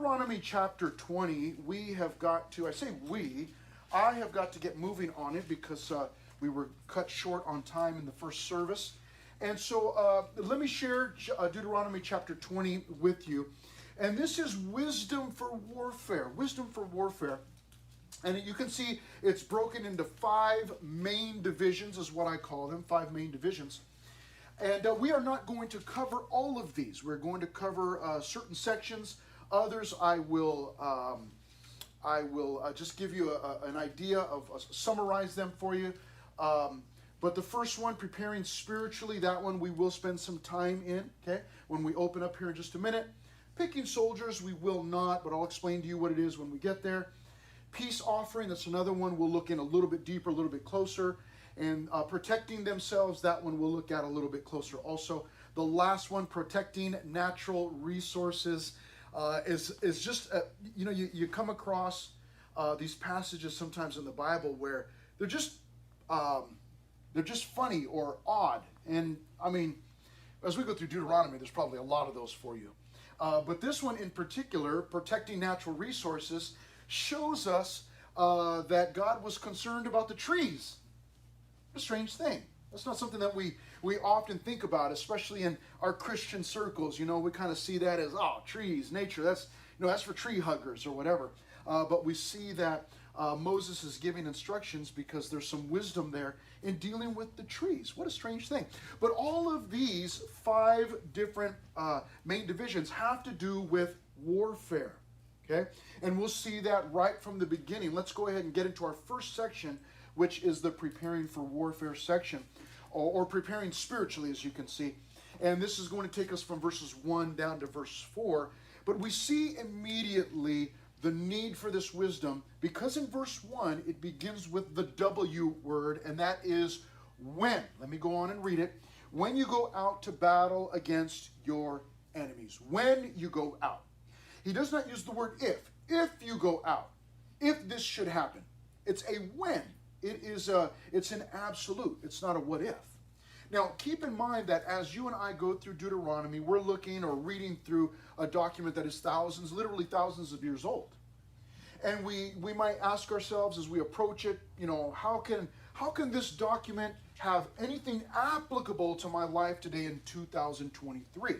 Deuteronomy chapter 20, we have got to, I have got to get moving on it because we were cut short on time in the first service. And so let me share Deuteronomy chapter 20 with you. And this is wisdom for warfare. Wisdom for warfare. And you can see it's broken into 5 main divisions, is what I call them, 5 main divisions. And we are not going to cover all of these. We're going to cover certain sections. Others I will just give you an idea of, summarize them for you. But the first one, preparing spiritually, that one we will spend some time in, okay, when we open up here in just a minute. Picking soldiers, we will not, but I'll explain to you what it is when we get there. Peace offering, that's another one we'll look in a little bit deeper, a little bit closer. And protecting themselves, that one we'll look at a little bit closer also. The last one, protecting natural resources, is just, you come across these passages sometimes in the Bible where they're just funny or odd. And I mean, as we go through Deuteronomy, there's probably a lot of those for you. But this one in particular, protecting natural resources, shows us that God was concerned about the trees. A strange thing. That's not something that we often think about, especially in our Christian circles. You know, we kind of see that as, oh, trees, nature, that's for tree huggers or whatever. But we see that Moses is giving instructions because there's some wisdom there in dealing with the trees. What a strange thing. But all of these 5 different main divisions have to do with warfare. Okay? And we'll see that right from the beginning. Let's go ahead and get into our first section, which is the preparing for warfare section, or preparing spiritually, as you can see. And this is going to take us from verses 1 down to verse 4. But we see immediately the need for this wisdom, because in verse 1, it begins with the W word, and that is when. Let me go on and read it. When you go out to battle against your enemies. When you go out. He does not use the word if. If you go out. If this should happen. It's a when. It's an absolute. It's not a what if. Now, keep in mind that as you and I go through Deuteronomy, we're looking or reading through a document that is thousands, literally thousands of years old. And we might ask ourselves as we approach it, how can this document have anything applicable to my life today in 2023?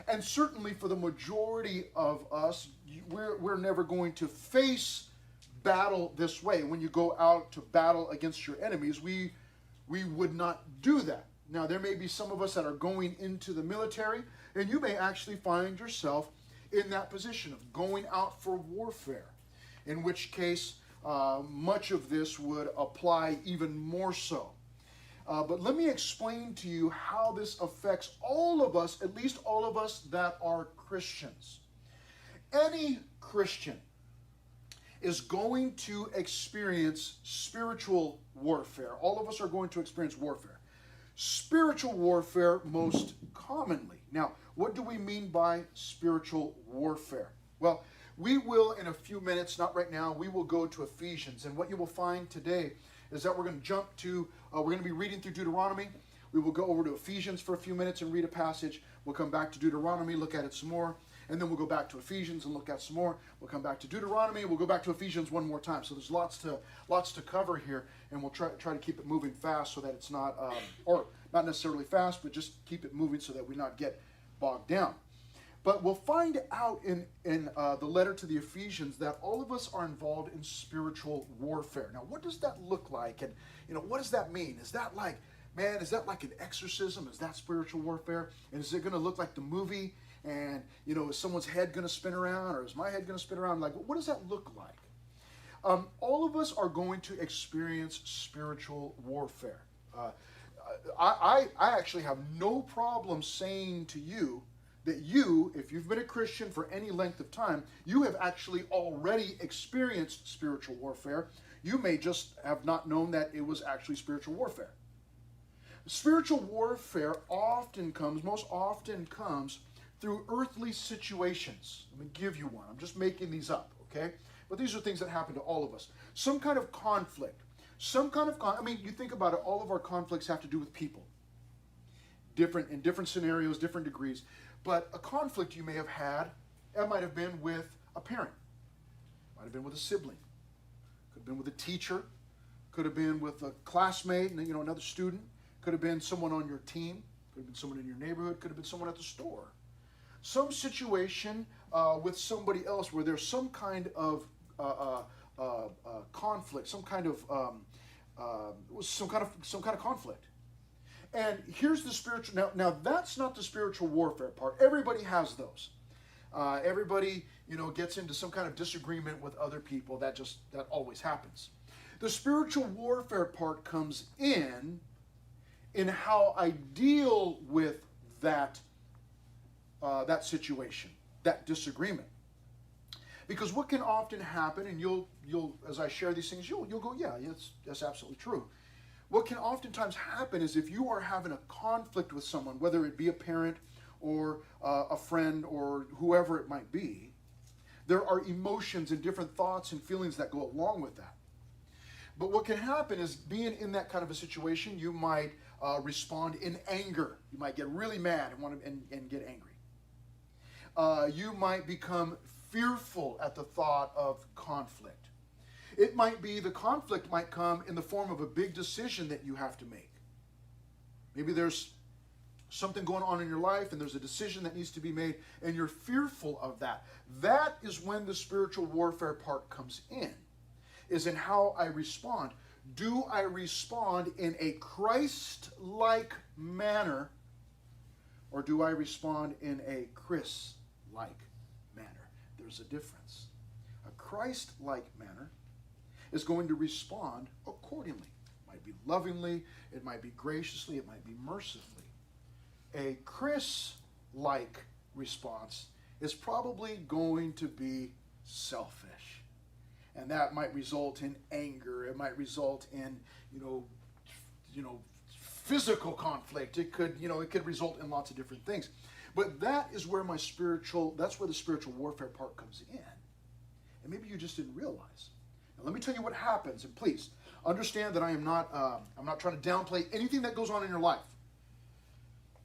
And certainly for the majority of us, we're never going to face battle this way. When you go out to battle against your enemies, we would not do that. Now, there may be some of us that are going into the military, and you may actually find yourself in that position of going out for warfare, in which case much of this would apply even more so. But let me explain to you how this affects all of us, at least all of us that are Christians. Any Christian is going to experience spiritual warfare. All of us are going to experience warfare. Spiritual warfare most commonly. Now, what do we mean by spiritual warfare? Well, we will in a few minutes, not right now, we will go to Ephesians. And what you will find today is that we're going to jump to, we're going to be reading through Deuteronomy. We will go over to Ephesians for a few minutes and read a passage. We'll come back to Deuteronomy, look at it some more. And then we'll go back to Ephesians and look at some more. We'll come back to Deuteronomy. We'll go back to Ephesians one more time. So there's lots to cover here, and we'll try to keep it moving fast so that it's not, or not necessarily fast, but just keep it moving so that we not get bogged down. But we'll find out in the letter to the Ephesians that all of us are involved in spiritual warfare. Now, what does that look like? And what does that mean? Is that like, man, is that like an exorcism? Is that spiritual warfare? And is it going to look like the movie? And, is someone's head going to spin around, or is my head going to spin around? Like, what does that look like? All of us are going to experience spiritual warfare. I actually have no problem saying to you that if you've been a Christian for any length of time, you have actually already experienced spiritual warfare. You may just have not known that it was actually spiritual warfare. Spiritual warfare most often comes through earthly situations. Let me give you one. I'm just making these up, okay? But these are things that happen to all of us. Some kind of conflict. You think about it, all of our conflicts have to do with people. In different scenarios, different degrees. But a conflict you may have had, that might have been with a parent. Might have been with a sibling. Could have been with a teacher. Could have been with a classmate, another student. Could have been someone on your team. Could have been someone in your neighborhood. Could have been someone at the store. Some situation with somebody else where there's some kind of conflict, some kind of conflict. And here's the spiritual. Now that's not the spiritual warfare part. Everybody has those. Everybody, gets into some kind of disagreement with other people. That always happens. The spiritual warfare part comes in how I deal with that situation, that disagreement. Because what can often happen, and you'll as I share these things, you'll go, yeah, that's absolutely true. What can oftentimes happen is if you are having a conflict with someone, whether it be a parent or a friend or whoever it might be, there are emotions and different thoughts and feelings that go along with that. But what can happen is being in that kind of a situation, you might respond in anger. You might get really mad and get angry. You might become fearful at the thought of conflict. It might be the conflict might come in the form of a big decision that you have to make. Maybe there's something going on in your life and there's a decision that needs to be made and you're fearful of that. That is when the spiritual warfare part comes in, is in how I respond. Do I respond in a Christ-like manner, or do I respond in a Chris-like manner? There's a difference. A Christ-like manner is going to respond accordingly. It might be lovingly, it might be graciously, it might be mercifully. A Chris-like response is probably going to be selfish. And that might result in anger. It might result in, physical conflict. It could result in lots of different things. But that is where that's where the spiritual warfare part comes in. And maybe you just didn't realize. Now, let me tell you what happens. And please understand that I'm not trying to downplay anything that goes on in your life.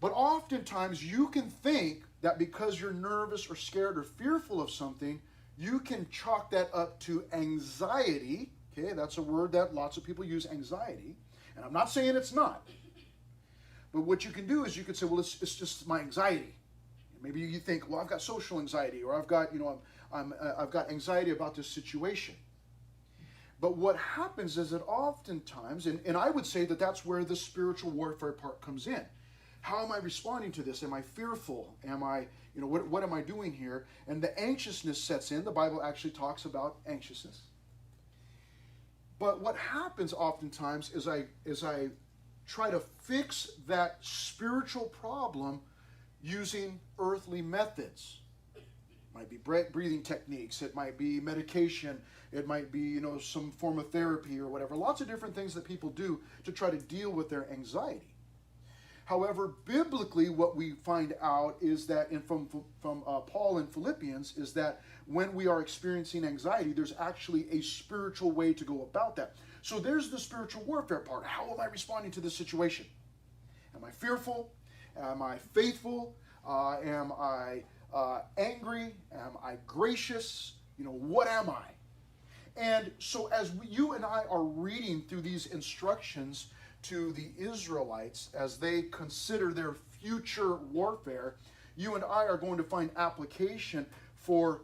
But oftentimes you can think that because you're nervous or scared or fearful of something, you can chalk that up to anxiety. Okay, that's a word that lots of people use, anxiety. And I'm not saying it's not. But what you can do is you can say, well, it's just my anxiety. Maybe you think, well, I've got social anxiety, or I've got, I've got anxiety about this situation. But what happens is that oftentimes, and I would say that that's where the spiritual warfare part comes in. How am I responding to this? Am I fearful? Am I, what am I doing here? And the anxiousness sets in. The Bible actually talks about anxiousness. But what happens oftentimes is I try to fix that spiritual problem using earthly methods. It might be breathing techniques. It might be medication. It might be, some form of therapy or whatever. Lots of different things that people do to try to deal with their anxiety. However, biblically, what we find out is that, from Paul in Philippians, is that when we are experiencing anxiety, there's actually a spiritual way to go about that. So there's the spiritual warfare part. How am I responding to this situation? Am I fearful? Am I faithful? Am I angry? Am I gracious? What am I? And so as you and I are reading through these instructions to the Israelites as they consider their future warfare, you and I are going to find application for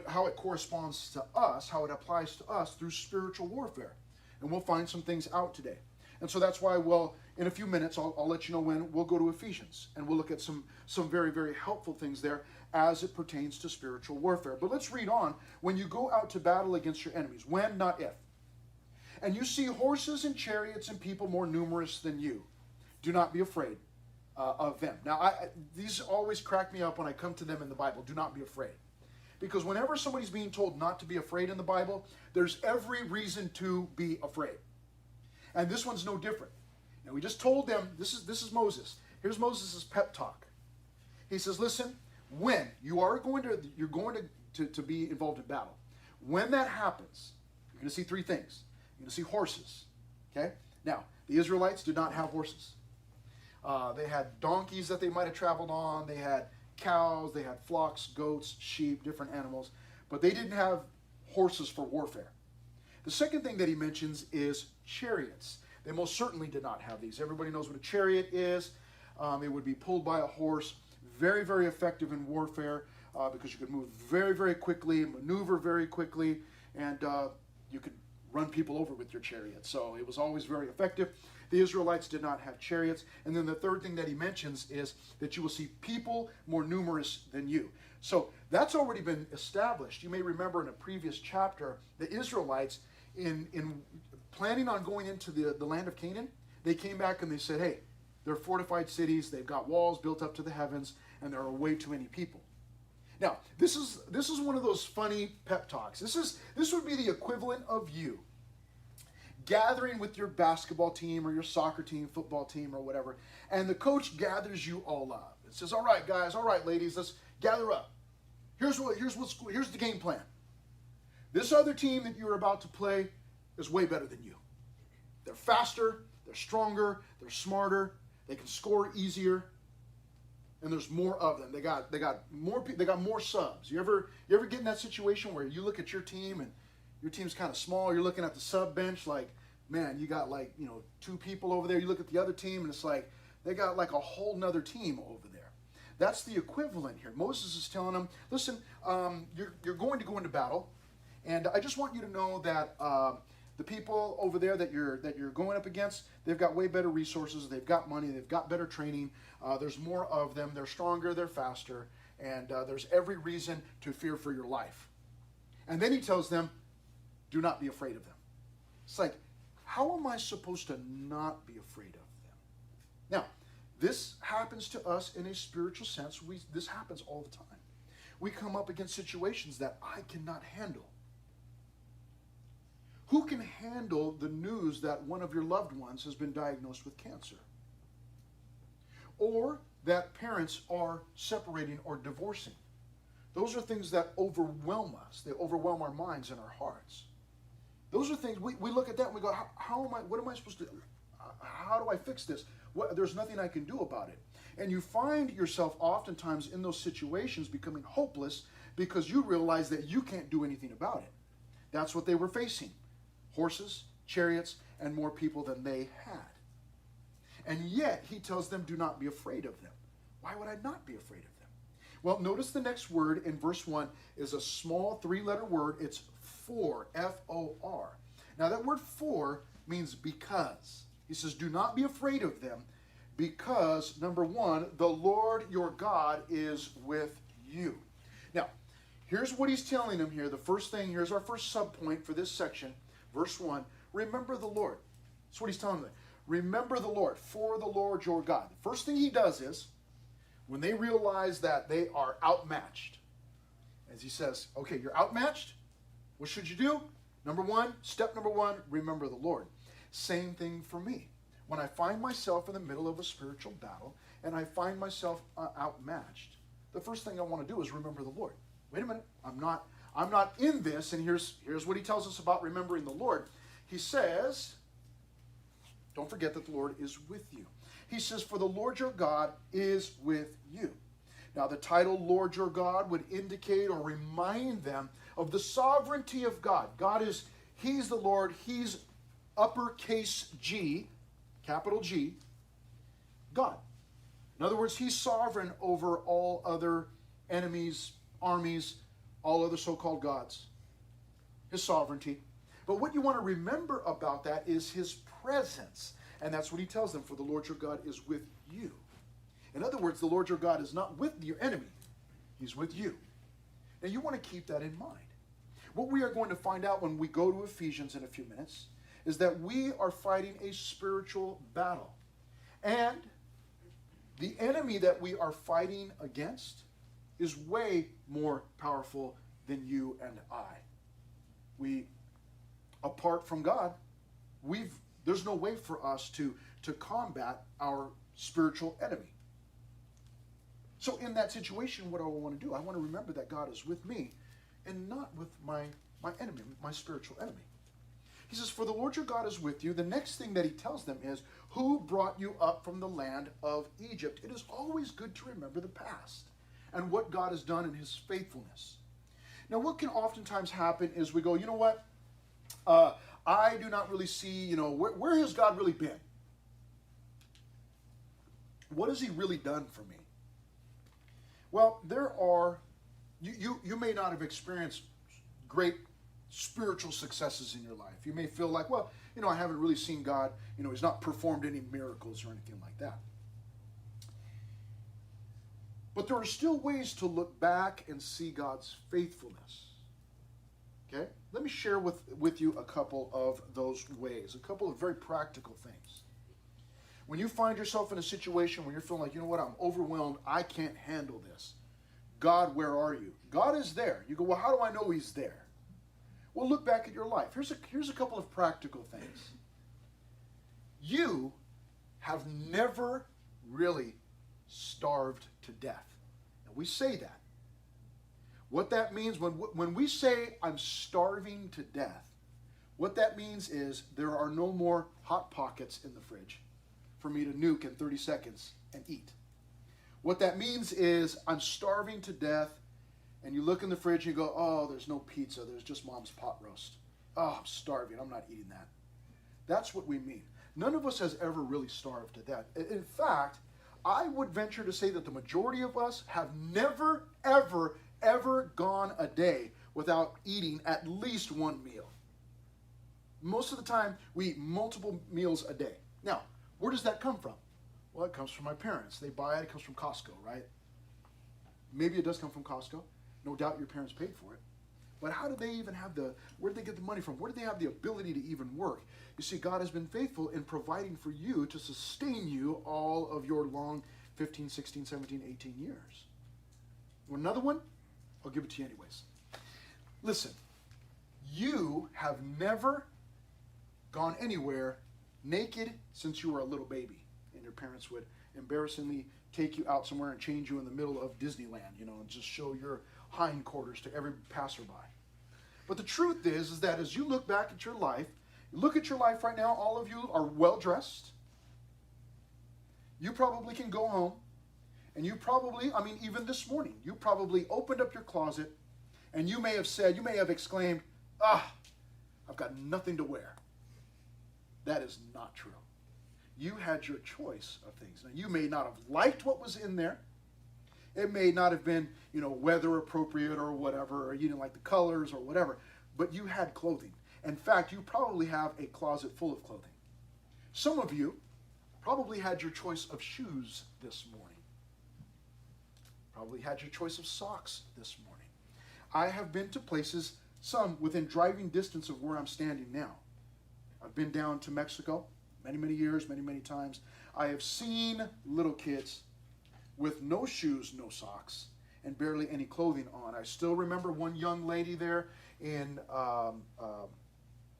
how it corresponds to us, how it applies to us through spiritual warfare. And we'll find some things out today. And so that's why, in a few minutes, I'll let you know when we'll go to Ephesians. And we'll look at some very, very helpful things there as it pertains to spiritual warfare. But let's read on. When you go out to battle against your enemies, when, not if, and you see horses and chariots and people more numerous than you, do not be afraid of them. Now, these always crack me up when I come to them in the Bible. Do not be afraid. Because whenever somebody's being told not to be afraid in the Bible, there's every reason to be afraid. And this one's no different. Now, we just told them, this is Moses. Here's Moses' pep talk. He says, listen, when you're going to be involved in battle, when that happens, you're going to see three things. You're going to see horses. Okay? Now, the Israelites did not have horses. They had donkeys that they might have traveled on. They had cows. They had flocks, goats, sheep, different animals. but they didn't have horses for warfare. The second thing that he mentions is chariots. They most certainly did not have these. Everybody knows what a chariot is. It would be pulled by a horse. Very, very effective in warfare because you could move very, very quickly, maneuver very quickly, and you could run people over with your chariot. So it was always very effective. The Israelites did not have chariots. And then the third thing that he mentions is that you will see people more numerous than you. So that's already been established. You may remember in a previous chapter, the Israelites, in planning on going into the land of Canaan, they came back and they said, hey, they're fortified cities, they've got walls built up to the heavens, and there are way too many people. Now, this is one of those funny pep talks. This would be the equivalent of you gathering with your basketball team or your soccer team, football team, or whatever, and the coach gathers you all up. It says, all right, guys, all right, ladies, let's gather up. Here's the game plan. This other team that you're about to play is way better than you. They're faster, they're stronger, they're smarter, they can score easier, and there's more of them. They got more subs. You ever get in that situation where you look at your team and your team's kind of small, you're looking at the sub bench like, man, you got like, 2 people over there. You look at the other team and it's like they got like a whole nother team over there. That's the equivalent here. Moses is telling them, listen, you're going to go into battle, and I just want you to know that the people over there that you're going up against, they've got way better resources, they've got money, they've got better training, there's more of them, they're stronger, they're faster, and there's every reason to fear for your life. And then he tells them, do not be afraid of them. It's like, how am I supposed to not be afraid of them? Now, this happens to us in a spiritual sense. This happens all the time. We come up against situations that I cannot handle. Who can handle the news that one of your loved ones has been diagnosed with cancer? Or that parents are separating or divorcing? Those are things that overwhelm us. They overwhelm our minds and our hearts. Those are things, we look at that and we go, what am I supposed to, how do I fix this? There's nothing I can do about it. And you find yourself oftentimes in those situations becoming hopeless because you realize that you can't do anything about it. That's what they were facing. Horses, chariots, and more people than they had. And yet, he tells them, do not be afraid of them. Why would I not be afraid of them? Well, notice the next word in verse 1 is a small 3-letter word. It's for, F-O-R. Now, that word for means because. He says, do not be afraid of them because, number 1, the Lord your God is with you. Now, here's what he's telling them here. The first thing, here's our first subpoint for this section. Verse 1, remember the Lord. That's what he's telling them. Remember the Lord, for the Lord your God. The first thing he does is, when they realize that they are outmatched, as he says, okay, you're outmatched, what should you do? Step number one, remember the Lord. Same thing for me. When I find myself in the middle of a spiritual battle and I find myself outmatched, the first thing I want to do is remember the Lord. Wait a minute, I'm not in this, and here's what he tells us about remembering the Lord. He says, don't forget that the Lord is with you. He says, for the Lord your God is with you. Now, the title Lord your God would indicate or remind them of the sovereignty of God. He's the Lord. He's uppercase G, capital G, God. In other words, he's sovereign over all other enemies, armies, all other so-called gods. His sovereignty. But what you want to remember about that is his presence. And that's what he tells them, for the Lord your God is with you. In other words, the Lord your God is not with your enemy. He's with you. Now you want to keep that in mind. What we are going to find out when we go to Ephesians in a few minutes is that we are fighting a spiritual battle. And the enemy that we are fighting against is way more powerful than you and I. Apart from God, there's no way for us to combat our spiritual enemy. So in that situation, what do I want to do? I want to remember that God is with me and not with my enemy, my spiritual enemy. He says, for the Lord your God is with you. The next thing that he tells them is, who brought you up from the land of Egypt? It is always good to remember the past and what God has done in his faithfulness. Now, what can oftentimes happen is we go, you know what? I do not really see, where has God really been? What has he really done for me? Well, you may not have experienced great spiritual successes in your life. You may feel like, well, I haven't really seen God, he's not performed any miracles or anything like that. But there are still ways to look back and see God's faithfulness. Okay? Let me share with you a couple of those ways, a couple of very practical things. When you find yourself in a situation where you're feeling like, you know what, I'm overwhelmed, I can't handle this. God, where are you? God is there. You go, well, how do I know he's there? Well, look back at your life. Here's a couple of practical things. You have never really starved to death. And we say that. What that means, when we say I'm starving to death, what that means is there are no more Hot Pockets in the fridge for me to nuke in 30 seconds and eat. What that means is I'm starving to death, and you look in the fridge and you go, oh, there's no pizza, there's just mom's pot roast. Oh, I'm starving, I'm not eating that. That's what we mean. None of us has ever really starved to death. In fact, I would venture to say that the majority of us have never, ever gone a day without eating at least one meal. Most of the time, we eat multiple meals a day. Now, where does that come from? Well, it comes from my parents. They buy it. It comes from Costco, right? Maybe it does come from Costco. No doubt your parents paid for it. But how did they even have where did they get the money from? Where did they have the ability to even work? You see, God has been faithful in providing for you to sustain you all of your long 15, 16, 17, 18 years. Want another one? I'll give it to you anyways. Listen, you have never gone anywhere naked since you were a little baby. And your parents would embarrassingly take you out somewhere and change you in the middle of Disneyland, and just show your hindquarters to every passerby. But the truth is that as you look back at your life, look at your life right now, all of you are well dressed. You probably can go home, and you probably, even this morning, you probably opened up your closet, and you may have exclaimed, I've got nothing to wear. That is not true. You had your choice of things. Now, you may not have liked what was in there. It may not have been, weather appropriate or whatever, or you didn't like the colors or whatever, but you had clothing. In fact, you probably have a closet full of clothing. Some of you probably had your choice of shoes this morning. Probably had your choice of socks this morning. I have been to places, some within driving distance of where I'm standing now. I've been down to Mexico many years, many times. I have seen little kids with no shoes, no socks, and barely any clothing on. I still remember one young lady there in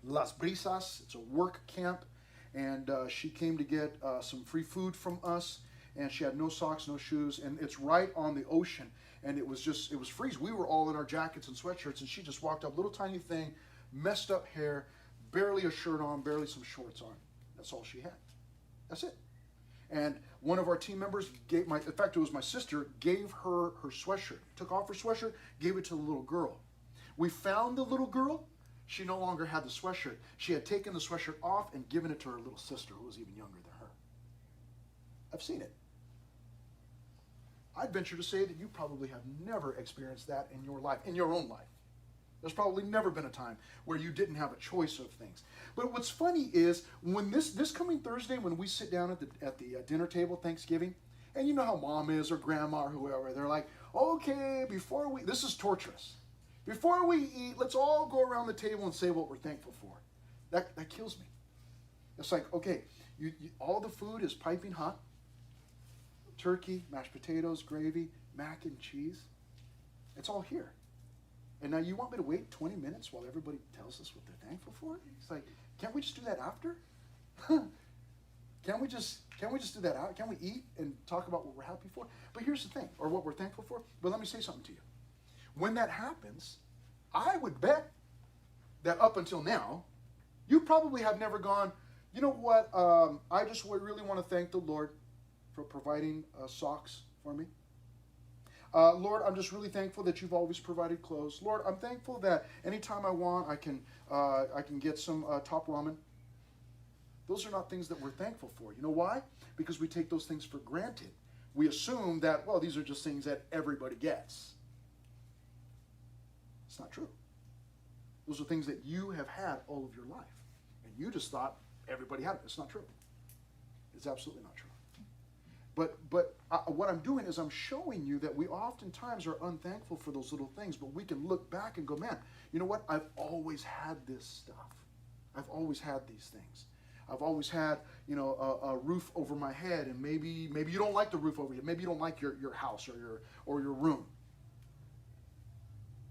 Las Brisas. It's a work camp, and she came to get some free food from us, and she had no socks, no shoes, and it's right on the ocean, and it was freezing. We were all in our jackets and sweatshirts, and she just walked up, little tiny thing, messed up hair, barely a shirt on, barely some shorts on. That's all she had. That's it. And one of our team members in fact, it was my sister, gave her sweatshirt, took off her sweatshirt, gave it to the little girl. We found the little girl. She no longer had the sweatshirt. She had taken the sweatshirt off and given it to her little sister, who was even younger than her. I've seen it. I'd venture to say that you probably have never experienced that in your life, in your own life. There's probably never been a time where you didn't have a choice of things. But what's funny is when this coming Thursday, when we sit down at the dinner table, Thanksgiving, and you know how mom is or grandma or whoever, they're like, okay, this is torturous. Before we eat, let's all go around the table and say what we're thankful for. That kills me. It's like, okay, all the food is piping hot. Turkey, mashed potatoes, gravy, mac and cheese. It's all here. And now you want me to wait 20 minutes while everybody tells us what they're thankful for? It's like, can't we just do that after? Can't we just do that out? Can't we eat and talk about what we're happy for? But here's the thing, or what we're thankful for. But let me say something to you. When that happens, I would bet that up until now, you probably have never gone, you know what, I just really want to thank the Lord for providing socks for me. Lord, I'm just really thankful that you've always provided clothes. Lord, I'm thankful that anytime I want, I can get some top ramen. Those are not things that we're thankful for. You know why? Because we take those things for granted. We assume that, well, these are just things that everybody gets. It's not true. Those are things that you have had all of your life. And you just thought everybody had it. It's not true. It's absolutely not true. But what I'm doing is I'm showing you that we oftentimes are unthankful for those little things, but we can look back and go, man, you know what? I've always had this stuff. I've always had these things. I've always had, a roof over my head, and maybe you don't like the roof over you. Maybe you don't like your house or your room.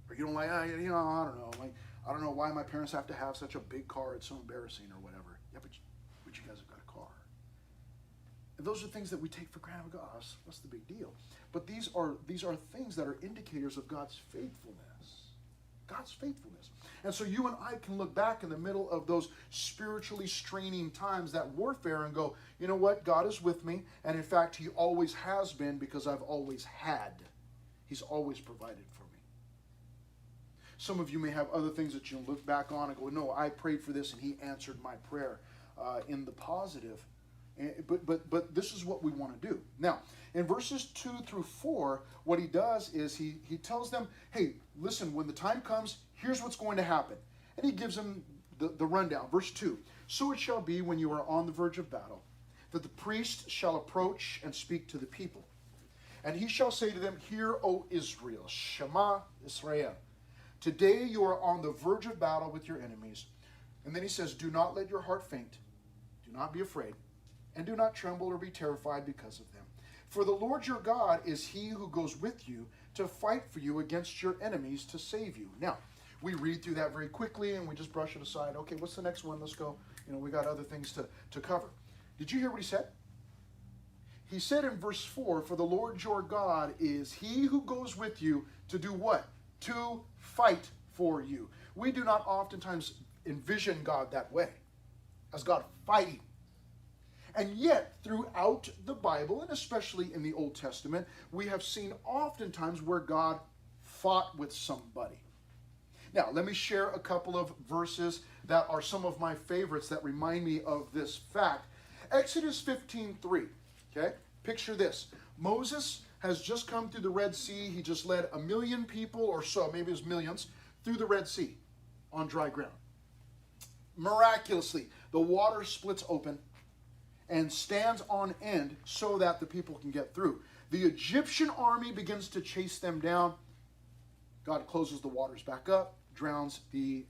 Or you don't like, I don't know. Like, I don't know why my parents have to have such a big car. It's so embarrassing or whatever. Yeah, but you guys have got a car. And those are things that we take for granted. We go, oh, what's the big deal? But these are things that are indicators of God's faithfulness. God's faithfulness. And so you and I can look back in the middle of those spiritually straining times, that warfare, and go, you know what? God is with me. And in fact, he always has been, because I've always had. He's always provided for me. Some of you may have other things that you look back on and go, no, I prayed for this and he answered my prayer in the positive. But this is what we want to do. Now, in verses 2 through 4, what he does is he tells them, hey, listen, when the time comes, here's what's going to happen. And he gives them the rundown. Verse 2, so it shall be when you are on the verge of battle, that the priest shall approach and speak to the people. And he shall say to them, hear, O Israel, Shema Israel. Today you are on the verge of battle with your enemies. And then he says, do not let your heart faint. Do not be afraid. And do not tremble or be terrified because of them. For the Lord your God is he who goes with you to fight for you against your enemies to save you. Now, we read through that very quickly and we just brush it aside. Okay, what's the next one? Let's go. We got other things to cover. Did you hear what he said? He said in verse 4, for the Lord your God is he who goes with you to do what? To fight for you. We do not oftentimes envision God that way, as God fighting. And yet, throughout the Bible, and especially in the Old Testament, we have seen oftentimes where God fought with somebody. Now, let me share a couple of verses that are some of my favorites that remind me of this fact. Exodus 15:3, okay? Picture this. Moses has just come through the Red Sea. He just led 1 million people or so, maybe it was millions, through the Red Sea on dry ground. Miraculously, the water splits open and stands on end so that the people can get through. The Egyptian army begins to chase them down. God closes the waters back up, drowns the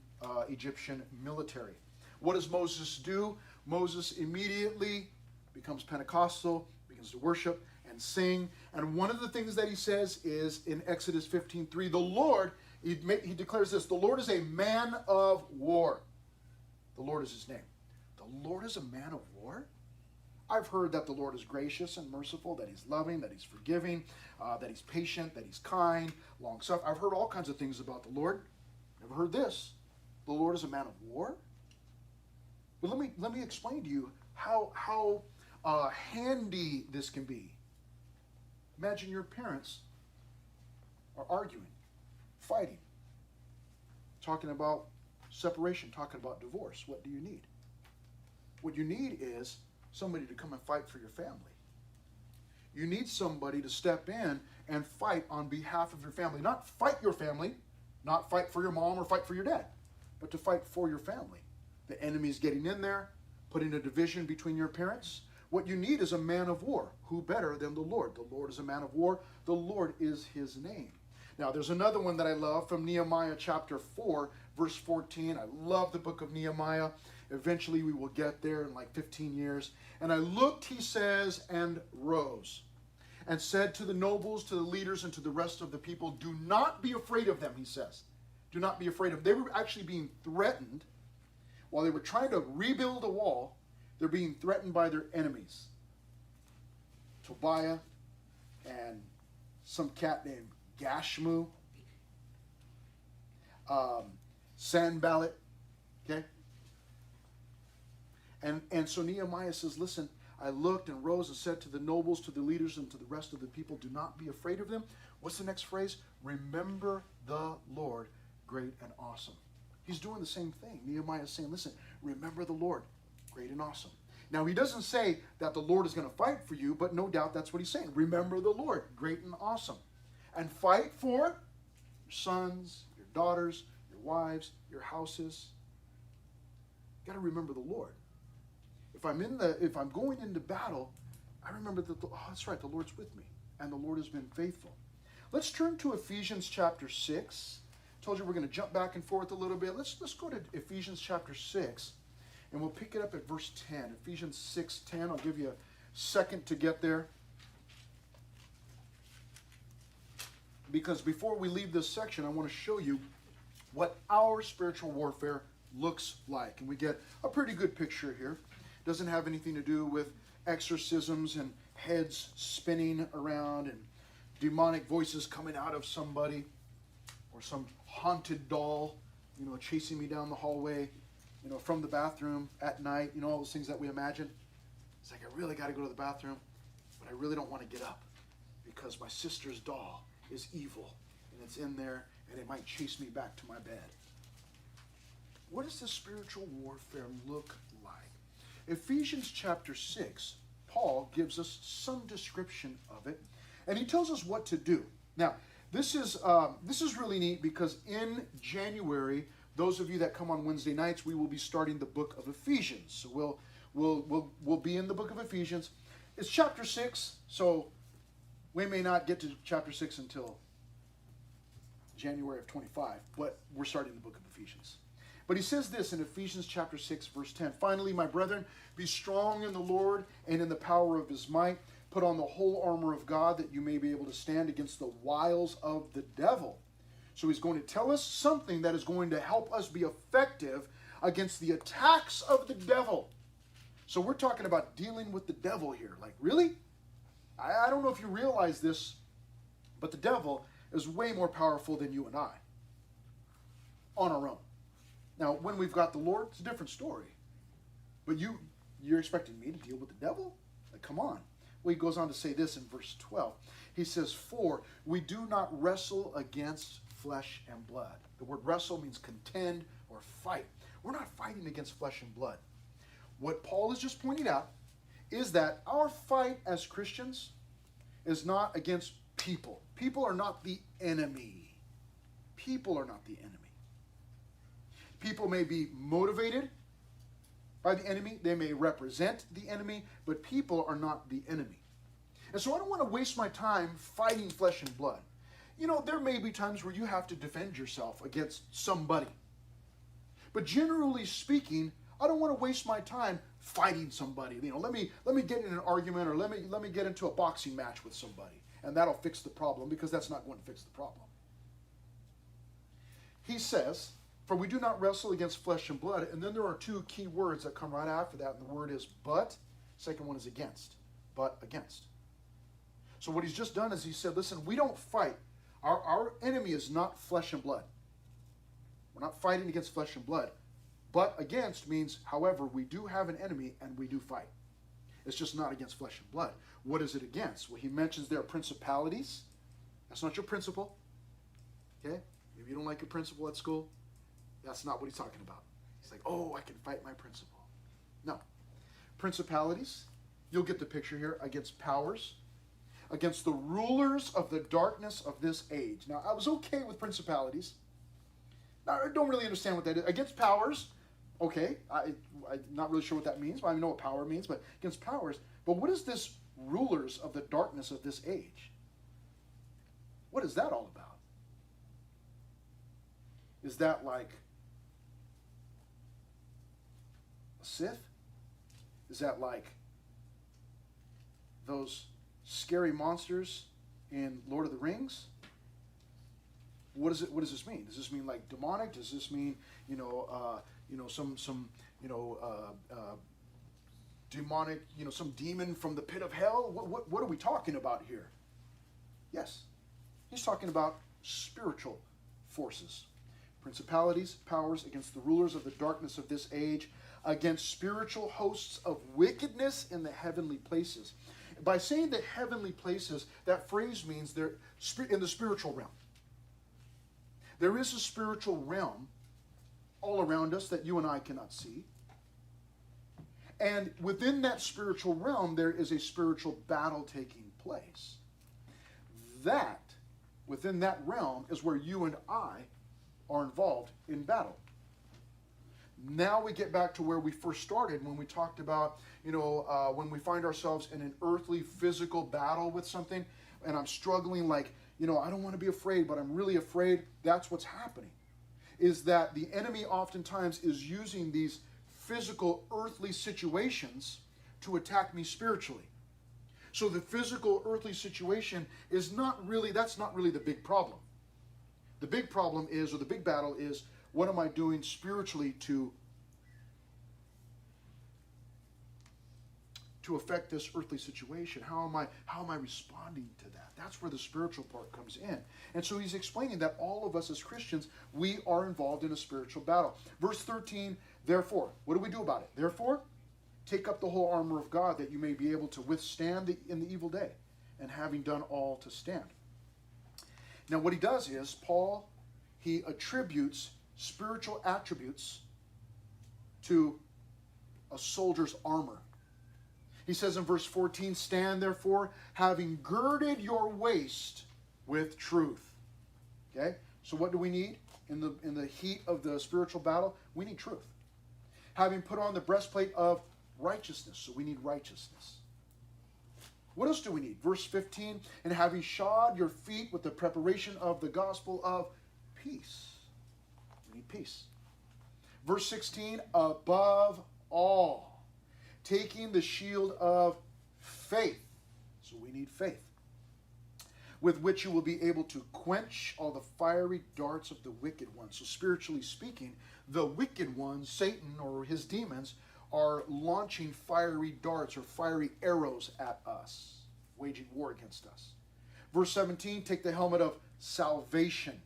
Egyptian military. What does Moses do? Moses immediately becomes Pentecostal, begins to worship and sing. And one of the things that he says is in Exodus 15:3, the Lord, he declares this, the Lord is a man of war. The Lord is his name. The Lord is a man of war? I've heard that the Lord is gracious and merciful, that he's loving, that he's forgiving, that he's patient, that he's kind, long-suffering. I've heard all kinds of things about the Lord. Never heard this. The Lord is a man of war? But let me explain to you how handy this can be. Imagine your parents are arguing, fighting, talking about separation, talking about divorce. What do you need? What you need is somebody to come and fight for your family. You need somebody to step in and fight on behalf of your family. Not fight your family, not fight for your mom or fight for your dad, but to fight for your family. The enemy's getting in there, putting a division between your parents. What you need is a man of war. Who better than the Lord? The Lord is a man of war. The Lord is his name. Now, there's another one that I love from Nehemiah chapter 4, verse 14. I love the book of Nehemiah. Eventually, we will get there in like 15 years. And I looked, he says, and rose, and said to the nobles, to the leaders, and to the rest of the people, do not be afraid of them, he says. Do not be afraid of them. They were actually being threatened. While they were trying to rebuild a wall, they're being threatened by their enemies. Tobiah and some cat named Gashmu, Sanballat, okay? And so Nehemiah says, listen, I looked and rose and said to the nobles, to the leaders, and to the rest of the people, do not be afraid of them. What's the next phrase? Remember the Lord, great and awesome. He's doing the same thing. Nehemiah is saying, listen, remember the Lord, great and awesome. Now, he doesn't say that the Lord is going to fight for you, but no doubt that's what he's saying. Remember the Lord, great and awesome. And fight for your sons, your daughters, your wives, your houses. You got to remember the Lord. If I'm going into battle, I remember that, that's right, the Lord's with me, and the Lord has been faithful. Let's turn to Ephesians chapter 6. I told you we're going to jump back and forth a little bit. Let's go to Ephesians chapter 6, and we'll pick it up at verse 10. Ephesians 6:10. I'll give you a second to get there, because before we leave this section, I want to show you what our spiritual warfare looks like, and we get a pretty good picture here. Doesn't have anything to do with exorcisms and heads spinning around and demonic voices coming out of somebody, or some haunted doll, chasing me down the hallway, from the bathroom at night, all those things that we imagine. It's like, I really got to go to the bathroom, but I really don't want to get up because my sister's doll is evil and it's in there and it might chase me back to my bed. What does this spiritual warfare look like? Ephesians chapter 6, Paul gives us some description of it, and he tells us what to do. Now, this is really neat, because in January, those of you that come on Wednesday nights, we will be starting the book of Ephesians. So we'll be in the book of Ephesians. It's chapter 6, so we may not get to chapter 6 until January of 25, but we're starting the book of Ephesians. But he says this in Ephesians chapter 6, verse 10. Finally, my brethren, be strong in the Lord and in the power of his might. Put on the whole armor of God, that you may be able to stand against the wiles of the devil. So he's going to tell us something that is going to help us be effective against the attacks of the devil. So we're talking about dealing with the devil here. Like, really? I don't know if you realize this, but the devil is way more powerful than you and I on our own. Now, when we've got the Lord, it's a different story. But you're expecting me to deal with the devil? Like, come on. Well, he goes on to say this in verse 12. He says, for we do not wrestle against flesh and blood. The word wrestle means contend or fight. We're not fighting against flesh and blood. What Paul has just pointed out is that our fight as Christians is not against people. People are not the enemy. People are not the enemy. People may be motivated by the enemy. They may represent the enemy, but people are not the enemy. And so I don't want to waste my time fighting flesh and blood. There may be times where you have to defend yourself against somebody. But generally speaking, I don't want to waste my time fighting somebody. Let me get in an argument, or let me get into a boxing match with somebody, and that'll fix the problem, because that's not going to fix the problem. He says, for we do not wrestle against flesh and blood. And then there are two key words that come right after that. And the word is but. Second one is against. But against. So what he's just done is he said, listen, we don't fight. Our enemy is not flesh and blood. We're not fighting against flesh and blood. But against means, however, we do have an enemy and we do fight. It's just not against flesh and blood. What is it against? Well, he mentions there are principalities. That's not your principal. Okay? If you don't like your principal at school, that's not what he's talking about. He's like, oh, I can fight my principal. No. Principalities, you'll get the picture here, against powers, against the rulers of the darkness of this age. Now, I was okay with principalities. Now, I don't really understand what that is. Against powers, okay. I'm not really sure what that means, but I know what power means, but against powers. But what is this rulers of the darkness of this age? What is that all about? Is that like Sith? Is that like those scary monsters in Lord of the Rings? What does this mean? Does this mean like demonic? Does this mean some demonic, some demon from the pit of hell? What are we talking about here? Yes, he's talking about spiritual forces principalities, powers, against the rulers of the darkness of this age, against spiritual hosts of wickedness in the heavenly places. By saying the heavenly places, that phrase means they're in the spiritual realm. There is a spiritual realm all around us that you and I cannot see. And within that spiritual realm, there is a spiritual battle taking place. That, within that realm, is where you and I are involved in battle. Now we get back to where we first started when we talked about, when we find ourselves in an earthly, physical battle with something, and I'm struggling like, I don't want to be afraid, but I'm really afraid. That's what's happening. Is that the enemy oftentimes is using these physical, earthly situations to attack me spiritually. So the physical, earthly situation that's not really the big problem. The big problem is, or the big battle is, what am I doing spiritually to affect this earthly situation? How am I responding to that? That's where the spiritual part comes in. And so he's explaining that all of us as Christians, we are involved in a spiritual battle. Verse 13, therefore, what do we do about it? Therefore, take up the whole armor of God that you may be able to withstand in the evil day, and having done all to stand. Now what he does is, Paul, he attributes spiritual attributes to a soldier's armor. He says in verse 14, stand therefore, having girded your waist with truth. Okay? So what do we need in the heat of the spiritual battle? We need truth. Having put on the breastplate of righteousness. So we need righteousness. What else do we need? Verse 15, and having shod your feet with the preparation of the gospel of peace. We need peace. Verse 16, above all, taking the shield of faith. So we need faith. With which you will be able to quench all the fiery darts of the wicked one. So spiritually speaking, the wicked one, Satan or his demons, are launching fiery darts or fiery arrows at us, waging war against us. Verse 17, take the helmet of salvation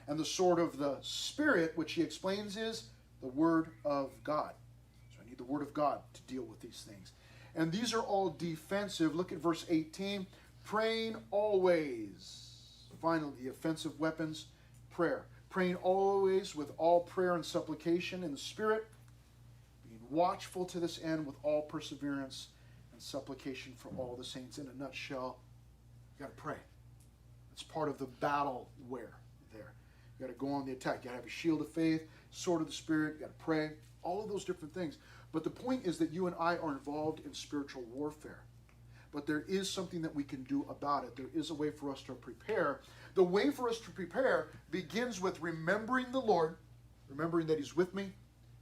and the sword of the Spirit, which he explains is the Word of God. So I need the Word of God to deal with these things. And these are all defensive. Look at verse 18, praying always. Finally, the offensive weapons, prayer. Praying always with all prayer and supplication in the Spirit, being watchful to this end with all perseverance and supplication for all the saints. In a nutshell, you got to pray. It's part of the battle wear there. You got to go on the attack. You got to have a shield of faith, sword of the Spirit. You got to pray. All of those different things. But the point is that you and I are involved in spiritual warfare. But there is something that we can do about it. There is a way for us to prepare. The way for us to prepare begins with remembering the Lord, remembering that He's with me,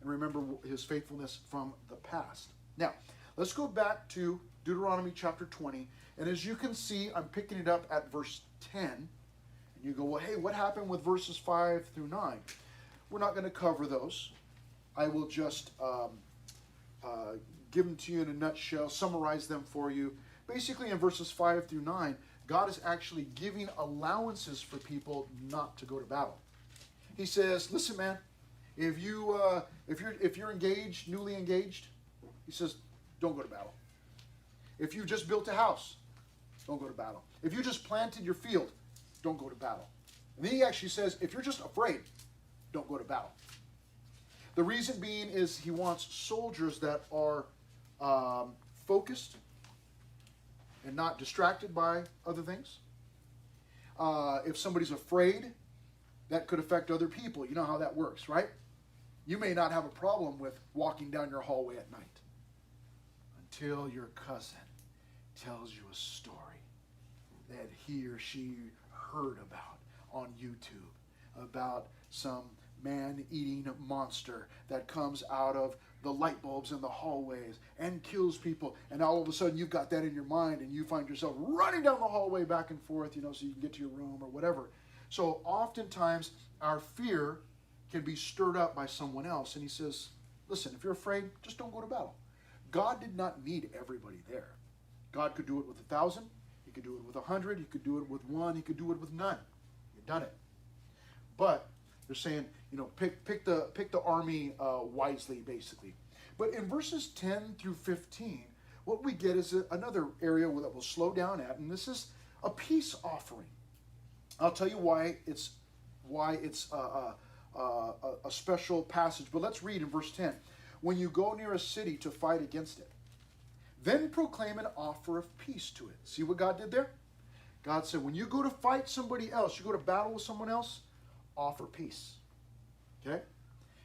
and remember His faithfulness from the past. Now, let's go back to Deuteronomy chapter 20. And as you can see, I'm picking it up at verse 10. And you go, well, hey, what happened with verses 5 through 9? We're not going to cover those. I will just give them to you in a nutshell, summarize them for you. Basically, in verses 5 through 9, God is actually giving allowances for people not to go to battle. He says, listen, man, if you're engaged, newly engaged, he says, don't go to battle. If you just built a house, don't go to battle. If you just planted your field, don't go to battle. And then he actually says, if you're just afraid, don't go to battle. The reason being is he wants soldiers that are focused and not distracted by other things. If somebody's afraid, that could affect other people. You know how that works, right? You may not have a problem with walking down your hallway at night until your cousin tells you a story that he or she heard about on YouTube about some man-eating monster that comes out of the light bulbs in the hallways and kills people, and all of a sudden you've got that in your mind and you find yourself running down the hallway back and forth, so you can get to your room or whatever. So oftentimes our fear can be stirred up by someone else, and he says, listen, if you're afraid, just don't go to battle. God did not need everybody there. God could do it with 1,000, he could do it with 100, he could do it with 1, he could do it with none. He'd done it. But They're saying, pick the army wisely, basically. But in verses 10 through 15, what we get is another area that we'll slow down at, and this is a peace offering. I'll tell you why it's a special passage. But let's read in verse 10. When you go near a city to fight against it, then proclaim an offer of peace to it. See what God did there? God said, when you go to fight somebody else, you go to battle with someone else, offer peace. Okay?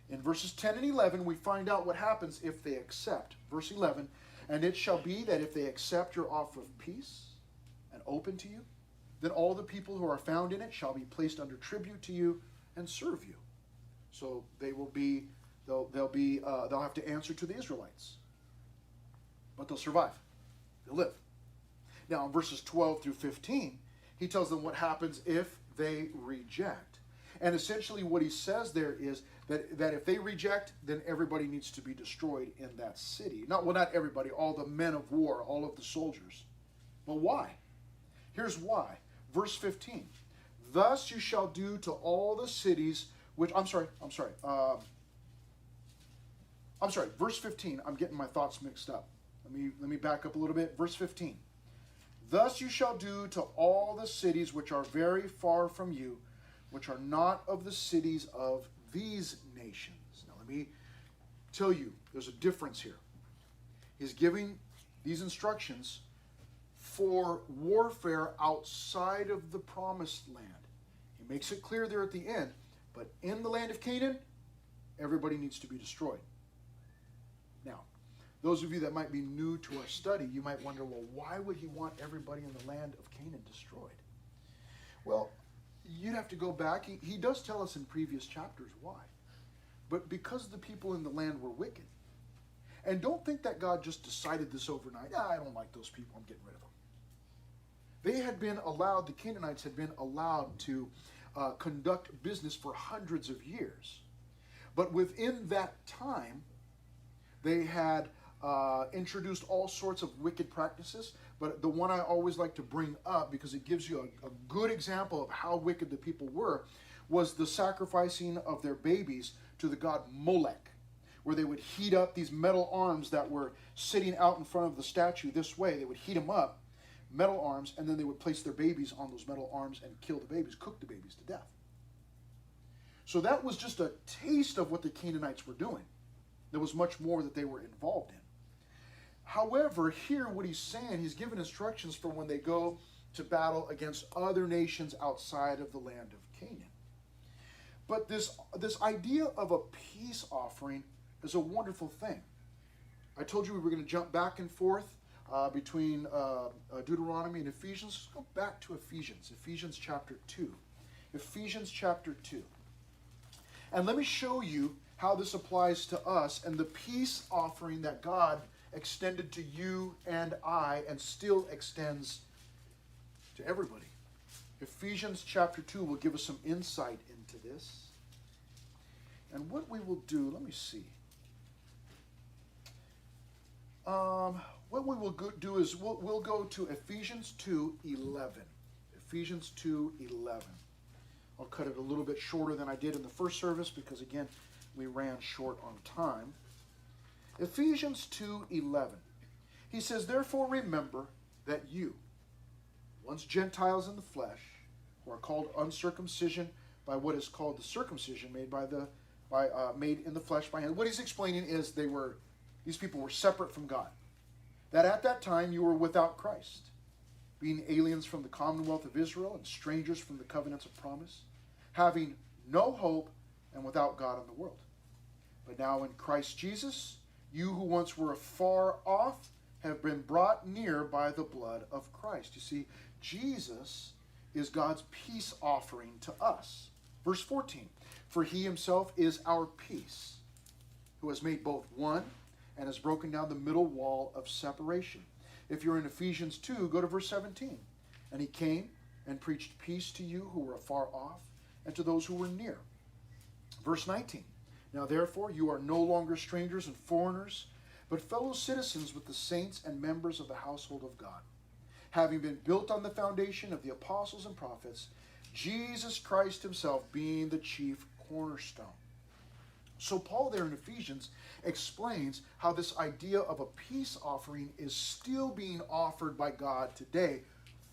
In verses 10 and 11, we find out what happens if they accept. Verse 11, and it shall be that if they accept your offer of peace and open to you, then all the people who are found in it shall be placed under tribute to you and serve you. So they'll have to answer to the Israelites. But they'll survive. They'll live. Now in verses 12 through 15, he tells them what happens if they reject. And essentially what he says there is that if they reject, then everybody needs to be destroyed in that city. Not everybody, all the men of war, all of the soldiers. But why? Here's why. Verse 15. Thus you shall do to all the cities which, verse 15. I'm getting my thoughts mixed up. Let me back up a little bit. Verse 15. Thus you shall do to all the cities which are very far from you, which are not of the cities of these nations. Now let me tell you, there's a difference here. He's giving these instructions for warfare outside of the promised land. He makes it clear there at the end, but in the land of Canaan, everybody needs to be destroyed. Now, those of you that might be new to our study, you might wonder, well, why would he want everybody in the land of Canaan destroyed? Well, you'd have to go back. He does tell us in previous chapters why. But because the people in the land were wicked. And don't think that God just decided this overnight. I don't like those people, I'm getting rid of them. They had been allowed, the Canaanites had been allowed to conduct business for hundreds of years. But within that time, they had introduced all sorts of wicked practices. But the one I always like to bring up, because it gives you a good example of how wicked the people were, was the sacrificing of their babies to the god Molech, where they would heat up these metal arms that were sitting out in front of the statue this way. They would heat them up, metal arms, and then they would place their babies on those metal arms and kill the babies, cook the babies to death. So that was just a taste of what the Canaanites were doing. There was much more that they were involved in. However, here what he's saying, he's given instructions for when they go to battle against other nations outside of the land of Canaan. But this idea of a peace offering is a wonderful thing. I told you we were going to jump back and forth between Deuteronomy and Ephesians. Let's go back to Ephesians chapter 2. Ephesians chapter 2. And let me show you how this applies to us and the peace offering that God extended to you and I and still extends to everybody. Ephesians chapter 2 will give us some insight into this. And what we will do, let me see. What we will do is we'll go to Ephesians 2:11. Ephesians 2:11. I'll cut it a little bit shorter than I did in the first service because, again, we ran short on time. Ephesians 2:11. He says, therefore remember that you, once Gentiles in the flesh, who are called uncircumcision by what is called the circumcision made made in the flesh by hand. What he's explaining is these people were separate from God. That at that time you were without Christ, being aliens from the commonwealth of Israel and strangers from the covenants of promise, having no hope and without God in the world. But now in Christ Jesus, you who once were afar off have been brought near by the blood of Christ. You see, Jesus is God's peace offering to us. Verse 14, for he himself is our peace, who has made both one and has broken down the middle wall of separation. If you're in Ephesians 2, go to verse 17. And he came and preached peace to you who were afar off and to those who were near. Verse 19, now therefore you are no longer strangers and foreigners, but fellow citizens with the saints and members of the household of God, having been built on the foundation of the apostles and prophets, Jesus Christ himself being the chief cornerstone. So Paul there in Ephesians explains how this idea of a peace offering is still being offered by God today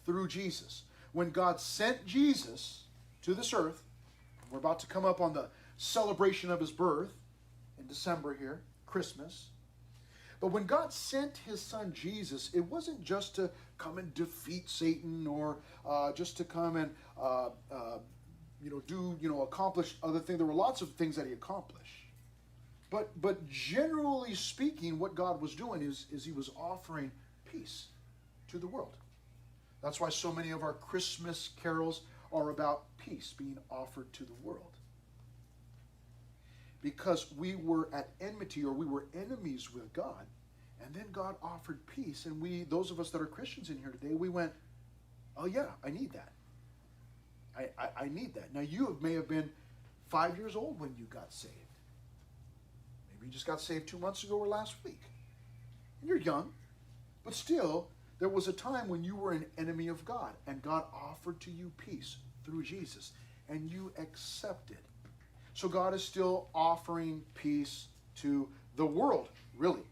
through Jesus. When God sent Jesus to this earth, we're about to come up on the celebration of his birth in December here, Christmas. But when God sent his son Jesus, it wasn't just to come and defeat Satan or just to come and accomplish other things. There were lots of things that he accomplished. But generally speaking, what God was doing is he was offering peace to the world. That's why so many of our Christmas carols are about peace being offered to the world. Because we were at enmity, or we were enemies with God, and then God offered peace, and those of us that are Christians in here today, we went, oh yeah, I need that. I need that. Now you may have been 5 years old when you got saved. Maybe you just got saved 2 months ago or last week. And you're young, but still, there was a time when you were an enemy of God, and God offered to you peace through Jesus, and you accepted. So God is still offering peace to the world, really.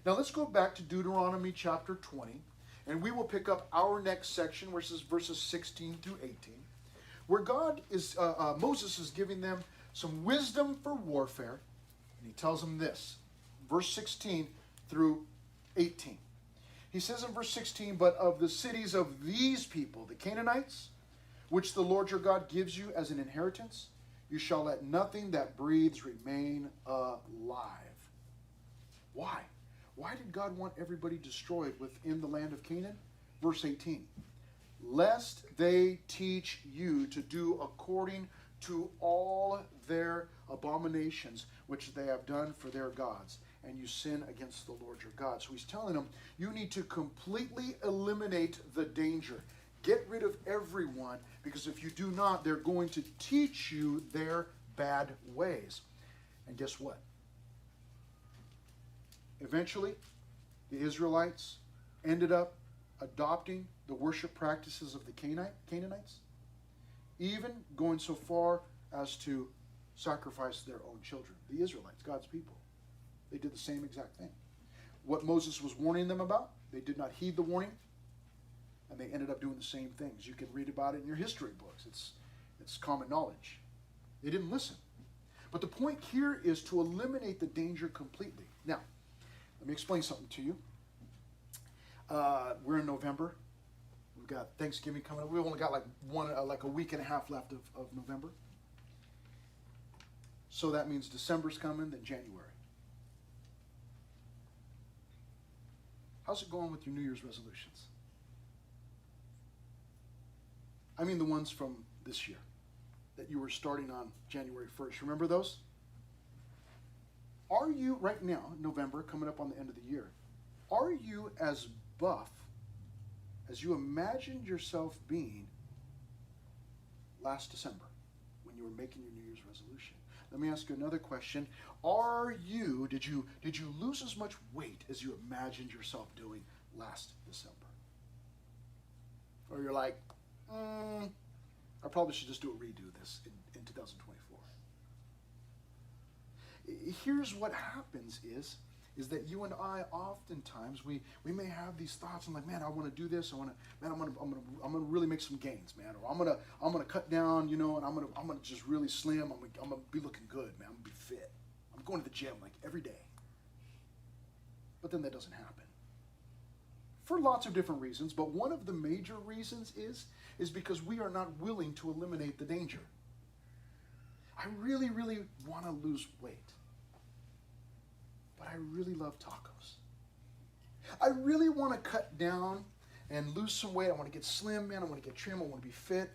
Now let's go back to Deuteronomy chapter 20, and we will pick up our next section, which is verses 16 through 18, where Moses is giving them some wisdom for warfare, and he tells them this, verse 16 through 18. He says in verse 16, but of the cities of these people, the Canaanites, which the Lord your God gives you as an inheritance, you shall let nothing that breathes remain alive. Why? Why did God want everybody destroyed within the land of Canaan? Verse 18. Lest they teach you to do according to all their abominations which they have done for their gods, and you sin against the Lord your God. So he's telling them, you need to completely eliminate the danger. Get rid of everyone, because if you do not, they're going to teach you their bad ways. And guess what? Eventually, the Israelites ended up adopting the worship practices of the Canaanites, even going so far as to sacrifice their own children. The Israelites, God's people, they did the same exact thing. What Moses was warning them about, they did not heed the warning, and they ended up doing the same things. You can read about it in your history books. It's common knowledge. They didn't listen. But the point here is to eliminate the danger completely. Now, let me explain something to you. We're in November. We've got Thanksgiving coming up. We've only got like a week and a half left of November. So that means December's coming, then January. How's it going with your New Year's resolutions? I mean the ones from this year that you were starting on January 1st. Remember those? Are you, right now, November, coming up on the end of the year, are you as buff as you imagined yourself being last December when you were making your New Year's resolution? Let me ask you another question. Did you lose as much weight as you imagined yourself doing last December? Or you're like, I probably should just do a redo this in 2024. Here's what happens is that you and I oftentimes we may have these thoughts. I'm like, man, I want to do this. I'm gonna really make some gains, man. Or I'm gonna cut down, and I'm gonna just really slim. I'm gonna be looking good, man. I'm gonna be fit. I'm going to the gym like every day. But then that doesn't happen. For lots of different reasons, but one of the major reasons is because we are not willing to eliminate the danger. I really, really want to lose weight. But I really love tacos. I really want to cut down and lose some weight. I want to get slim, man. I want to get trim. I want to be fit.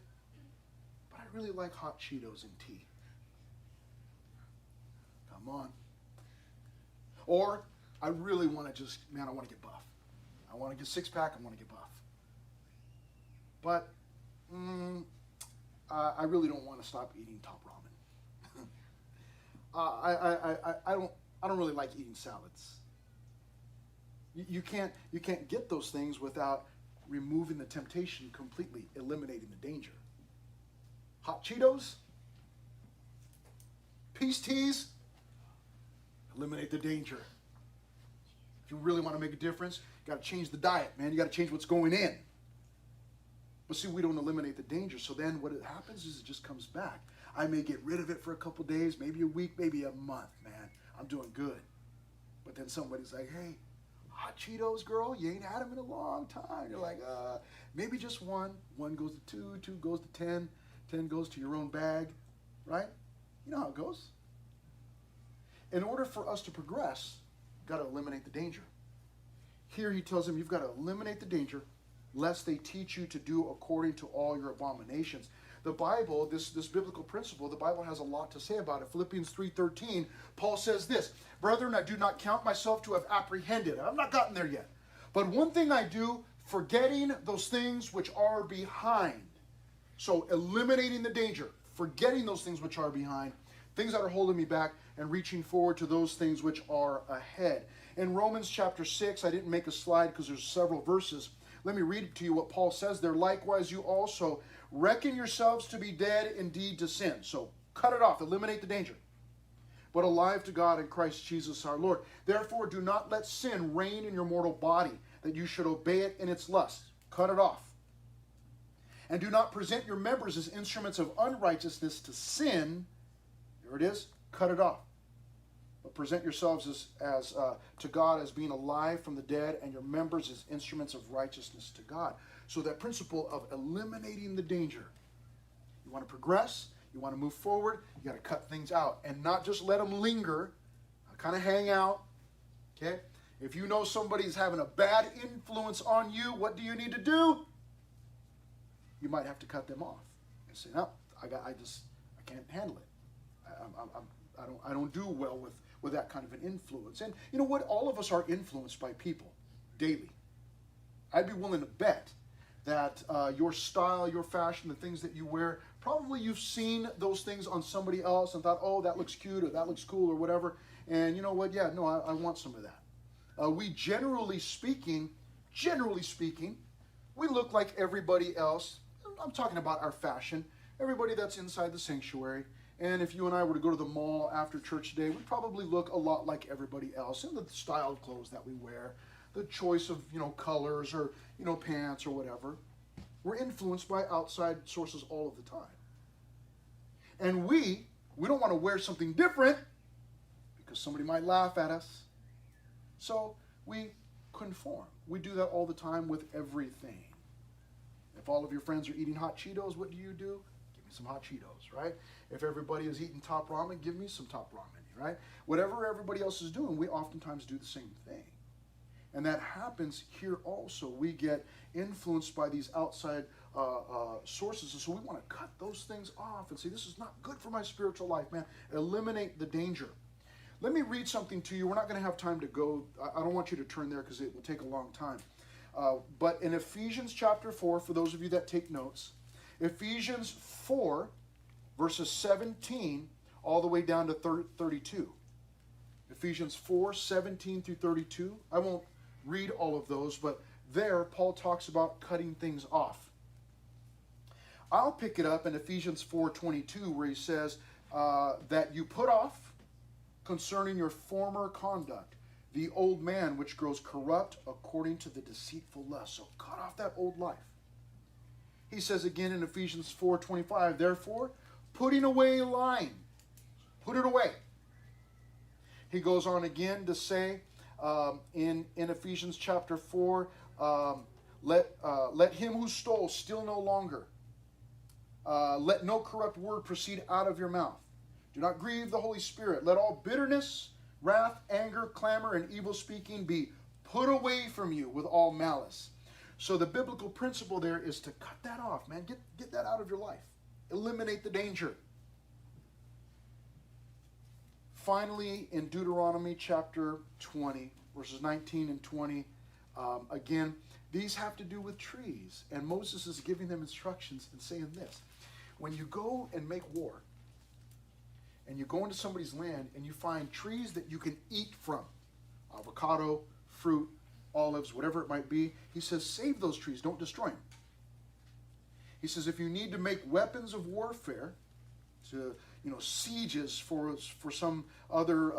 But I really like hot Cheetos and tea. Come on. Or I really want to I want to get buff. I want to get six-pack. I want to get buff. But I really don't want to stop eating top ramen. I don't really like eating salads. You can't get those things without removing the temptation completely, eliminating the danger. Hot Cheetos? peace teas, eliminate the danger. If you really want to make a difference, you got to change the diet, man. You got to change what's going in. But see, we don't eliminate the danger. So then what happens is it just comes back. I may get rid of it for a couple days, maybe a week, maybe a month, man. I'm doing good. But then somebody's like, hey, hot Cheetos, girl, you ain't had them in a long time. You're like, maybe just one. One goes to 2, 2 goes to 10, 10 goes to your own bag, right? You know how it goes. In order for us to progress, you've got to eliminate the danger. Here he tells them you've got to eliminate the danger lest they teach you to do according to all your abominations. The Bible, this biblical principle, the Bible has a lot to say about it. Philippians 3:13, Paul says this, brethren, I do not count myself to have apprehended. I've not gotten there yet. But one thing I do, forgetting those things which are behind. So eliminating the danger, forgetting those things which are behind, things that are holding me back, and reaching forward to those things which are ahead. In Romans chapter 6, I didn't make a slide because there's several verses. Let me read to you what Paul says there. Likewise, you also reckon yourselves to be dead indeed to sin. So cut it off, eliminate the danger. But alive to God in Christ Jesus our Lord. Therefore, do not let sin reign in your mortal body, that you should obey it in its lust. Cut it off. And do not present your members as instruments of unrighteousness to sin. There it is. Cut it off. But present yourselves as to God as being alive from the dead, and your members as instruments of righteousness to God. So that principle of eliminating the danger. You want to progress, you want to move forward, you got to cut things out and not just let them linger, kind of hang out. Okay? If you know somebody's having a bad influence on you, what do you need to do? You might have to cut them off and say, no, I can't handle it. I don't do well with that kind of an influence. And you know what? All of us are influenced by people daily. I'd be willing to bet that your style, your fashion, the things that you wear, probably you've seen those things on somebody else and thought, oh, that looks cute or that looks cool or whatever. And you know what? Yeah, no, I want some of that. We generally speaking, we look like everybody else. I'm talking about our fashion. Everybody that's inside the sanctuary. And if you and I were to go to the mall after church today, we'd probably look a lot like everybody else in the style of clothes that we wear, the choice of, colors or, pants or whatever. We're influenced by outside sources all of the time. And we don't want to wear something different because somebody might laugh at us. So we conform. We do that all the time with everything. If all of your friends are eating hot Cheetos, what do? Give me some hot Cheetos, right? If everybody is eating top ramen, give me some top ramen, right? Whatever everybody else is doing, we oftentimes do the same thing. And that happens here also. We get influenced by these outside sources. And so we want to cut those things off and say, this is not good for my spiritual life, man. Eliminate the danger. Let me read something to you. We're not going to have time to go. I don't want you to turn there because it will take a long time. But in Ephesians chapter 4, for those of you that take notes, Ephesians 4, verses 17 all the way down to 32. Ephesians 4, 17 through 32. I won't read all of those, but there Paul talks about cutting things off. I'll pick it up in Ephesians 4:22 where he says that you put off concerning your former conduct the old man which grows corrupt according to the deceitful lust. So cut off that old life. He says again in Ephesians 4:25, therefore, putting away lying. Put it away. He goes on again to say in Ephesians chapter 4, let him who stole steal no longer. Let no corrupt word proceed out of your mouth. Do not grieve the Holy Spirit. Let all bitterness, wrath, anger, clamor, and evil speaking be put away from you with all malice. So the biblical principle there is to cut that off, man. Get that out of your life. Eliminate the danger. Finally, in Deuteronomy chapter 20, verses 19 and 20, again, these have to do with trees. And Moses is giving them instructions and saying this. When you go and make war, and you go into somebody's land and you find trees that you can eat from, avocado, fruit, olives, whatever it might be, he says, save those trees, don't destroy them. He says, if you need to make weapons of warfare, to sieges for some other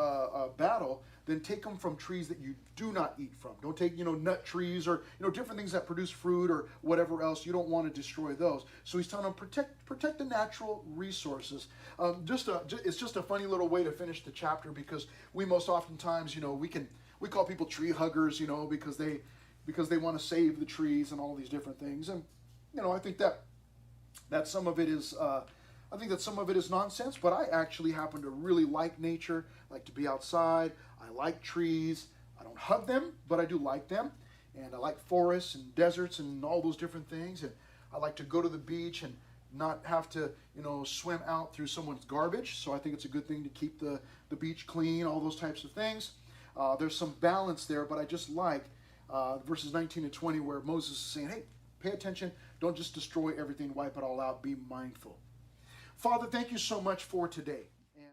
battle, then take them from trees that you do not eat from. Don't take nut trees or different things that produce fruit or whatever else. You don't want to destroy those. So he's telling them protect the natural resources. It's just a funny little way to finish the chapter, because we most oftentimes we call people tree huggers, because they want to save the trees and all these different things. And I think that some of it is nonsense, but I actually happen to really like nature, like to be outside. I like trees. I don't hug them, but I do like them. And I like forests and deserts and all those different things. And I like to go to the beach and not have to, swim out through someone's garbage. So I think it's a good thing to keep the beach clean, all those types of things. There's some balance there, but I just like verses 19 and 20 where Moses is saying, hey, pay attention. Don't just destroy everything, wipe it all out. Be mindful. Father, thank you so much for today.